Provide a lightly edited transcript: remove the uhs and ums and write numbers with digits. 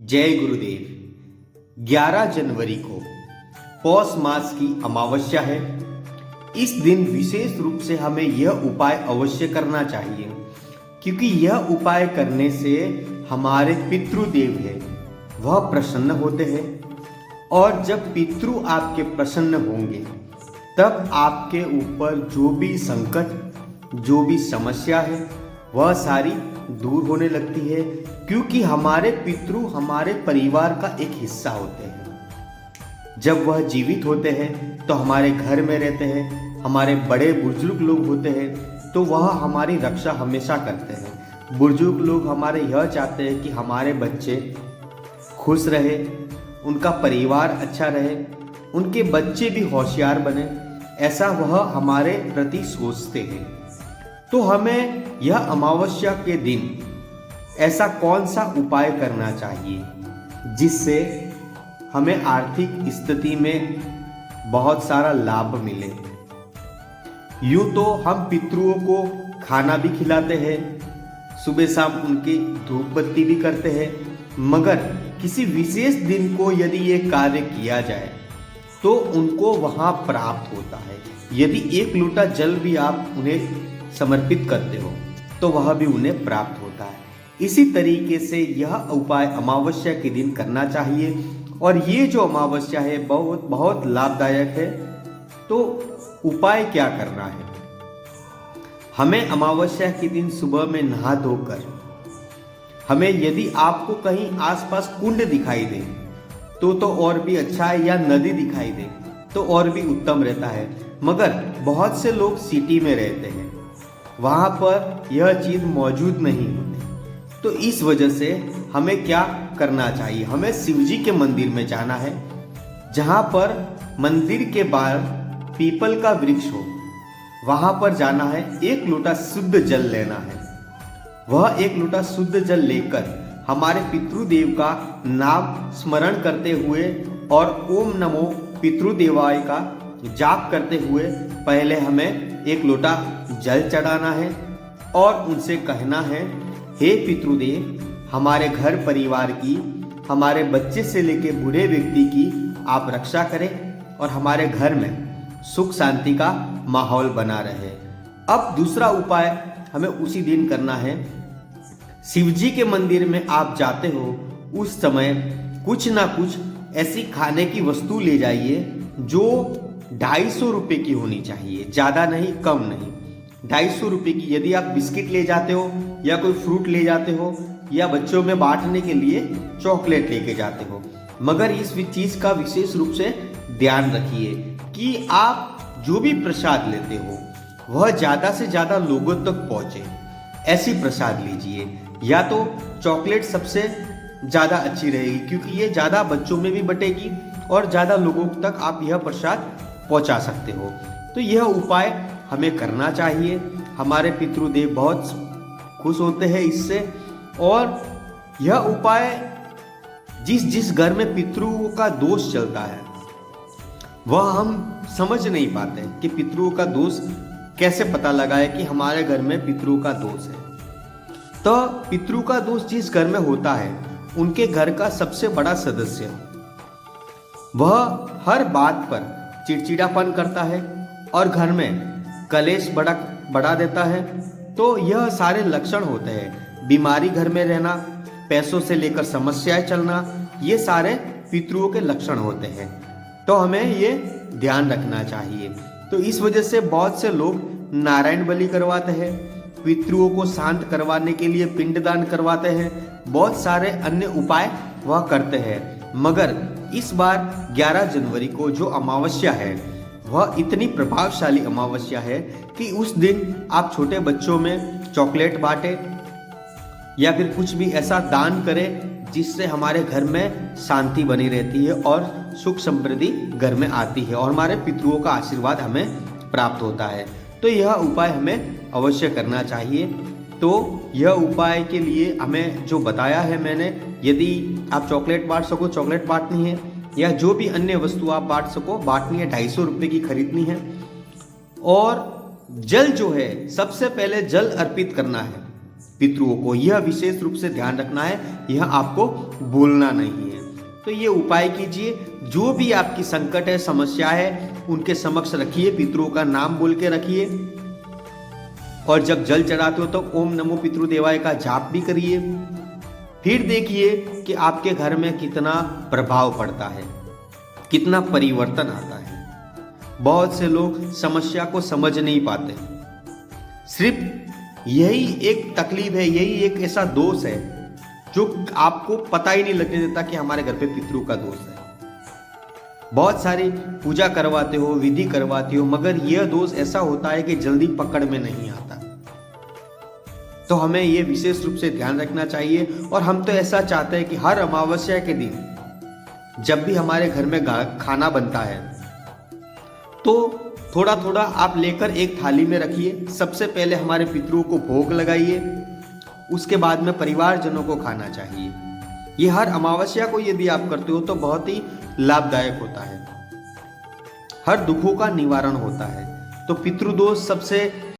जय गुरुदेव। 11 जनवरी को पौष मास की अमावस्या है। इस दिन विशेष रूप से हमें यह उपाय अवश्य करना चाहिए, क्योंकि यह उपाय करने से हमारे पितृदेव है वह प्रसन्न होते हैं, और जब पितृ आपके प्रसन्न होंगे तब आपके ऊपर जो भी संकट, जो भी समस्या है वह सारी दूर होने लगती है, क्योंकि हमारे पितृ हमारे परिवार का एक हिस्सा होते हैं। जब वह जीवित होते हैं तो हमारे घर में रहते हैं, हमारे बड़े बुजुर्ग लोग होते हैं तो वह हमारी रक्षा हमेशा करते हैं। बुजुर्ग लोग हमारे यह चाहते हैं कि हमारे बच्चे खुश रहे, उनका परिवार अच्छा रहे, उनके बच्चे भी होशियार बने, ऐसा वह हमारे प्रति सोचते हैं। तो हमें यह अमावस्या के दिन ऐसा कौन सा उपाय करना चाहिए जिससे हमें आर्थिक स्थिति में बहुत सारा लाभ मिले। यूं तो हम पितरों को खाना भी खिलाते हैं, सुबह शाम उनकी धूप बत्ती भी करते हैं, मगर किसी विशेष दिन को यदि ये कार्य किया जाए तो उनको वहाँ प्राप्त होता है। यदि एक लोटा जल भी आप उन्हें समर्पित करते हो तो वह भी उन्हें प्राप्त होता है। इसी तरीके से यह उपाय अमावस्या के दिन करना चाहिए, और ये जो अमावस्या है बहुत बहुत लाभदायक है। तो उपाय क्या करना है? हमें अमावस्या के दिन सुबह में नहा धोकर, हमें यदि आपको कहीं आसपास कुंड दिखाई दे तो और भी अच्छा है, या नदी दिखाई दे तो और भी उत्तम रहता है, मगर बहुत से लोग सिटी में रहते हैं, वहाँ पर यह चीज़ मौजूद नहीं होती। तो इस वजह से हमें क्या करना चाहिए? हमें शिवजी के मंदिर में जाना है, जहाँ पर मंदिर के बाहर पीपल का वृक्ष हो, वहाँ पर जाना है। एक लोटा शुद्ध जल लेना है। वह एक लोटा शुद्ध जल लेकर हमारे पितृदेव का नाम स्मरण करते हुए और ओम नमो पितृदेवाय का जाप करते हुए पहले हमें एक लोटा जल चढ़ाना है और उनसे कहना है, हे पितृदेव, हमारे घर परिवार की, हमारे बच्चे से लेकर बूढ़े व्यक्ति की आप रक्षा करें और हमारे घर में सुख शांति का माहौल बना रहे। अब दूसरा उपाय हमें उसी दिन करना है। शिवजी के मंदिर में आप जाते हो, उस समय कुछ ना कुछ ऐसी खाने की वस्तु ले जाइए जो 250 रुपये की होनी चाहिए, ज़्यादा नहीं, कम नहीं। 250 रुपये की। यदि आप बिस्किट ले जाते हो या कोई फ्रूट ले जाते हो या बच्चों में बांटने के लिए चॉकलेट लेके जाते हो, मगर इस चीज़ का विशेष रूप से ध्यान रखिए कि आप जो भी प्रसाद लेते हो वह ज़्यादा से ज़्यादा लोगों तक पहुँचे, ऐसी प्रसाद लीजिए। या तो चॉकलेट सबसे ज़्यादा अच्छी रहेगी, क्योंकि ये ज़्यादा बच्चों में भी बटेगी और ज़्यादा लोगों तक आप यह प्रसाद पहुंचा सकते हो। तो यह उपाय हमें करना चाहिए। हमारे पितृदेव बहुत खुश होते हैं इससे, और यह उपाय जिस जिस घर में पितरों का दोष चलता है वह हम समझ नहीं पाते कि पितरों का दोष कैसे पता लगाए कि हमारे घर में पितरों का दोष है। तो पितरों का दोष जिस घर में होता है, उनके घर का सबसे बड़ा सदस्य वह हर बात पर चिड़चिड़ापन करता है और घर में कलेश बढ़ा देता है। तो यह सारे लक्षण होते हैं। बीमारी घर में रहना, पैसों से लेकर समस्याएं चलना, ये सारे पितरों के लक्षण होते हैं। तो हमें ये ध्यान रखना चाहिए। तो इस वजह से बहुत से लोग नारायण बलि करवाते हैं, पितरों को शांत करवाने के लिए पिंडदान करवाते हैं, बहुत सारे अन्य उपाय वह करते हैं। मगर इस बार 11 जनवरी को जो अमावस्या है वह इतनी प्रभावशाली अमावस्या है कि उस दिन आप छोटे बच्चों में चॉकलेट बांटें या फिर कुछ भी ऐसा दान करें जिससे हमारे घर में शांति बनी रहती है और सुख समृद्धि घर में आती है और हमारे पितरों का आशीर्वाद हमें प्राप्त होता है। तो यह उपाय हमें अवश्य करना चाहिए। तो यह उपाय के लिए हमें जो बताया है मैंने, यदि आप चॉकलेट बांट सको चॉकलेट बांटनी है, या जो भी अन्य वस्तु आप बांट सको बांटनी है, 250 रुपये की खरीदनी है। और जल जो है सबसे पहले जल अर्पित करना है। पितरुओं को। यह विशेष रूप से ध्यान रखना है, यह आपको भूलना नहीं है। तो ये उपाय कीजिए, जो भी आपकी संकट है, समस्या है, उनके समक्ष रखिए, पितरों का नाम बोल के रखिए। और जब जल चढ़ाते हो तो ओम नमो पितृदेवाय का जाप भी करिए। फिर देखिए कि आपके घर में कितना प्रभाव पड़ता है, कितना परिवर्तन आता है। बहुत से लोग समस्या को समझ नहीं पाते, सिर्फ यही एक तकलीफ है, यही एक ऐसा दोष है जो आपको पता ही नहीं लगने देता कि हमारे घर पे पितरों का दोष है। बहुत सारी पूजा करवाते हो, विधि करवाते हो, मगर यह दोष ऐसा होता है कि जल्दी पकड़ में नहीं आता। तो हमें यह विशेष रूप से ध्यान रखना चाहिए। और हम तो ऐसा चाहते हैं कि हर अमावस्या के दिन जब भी हमारे घर में खाना बनता है तो थोड़ा थोड़ा आप लेकर एक थाली में रखिए। सबसे पहले हमारे पितरों को भोग लगाइए, उसके बाद में परिवारजनों को खाना चाहिए। ये हर अमावस्या को यदि आप करते हो तो बहुत ही लाभदायक होता है, हर दुखों का निवारण होता है। तो पितृदोष सबसे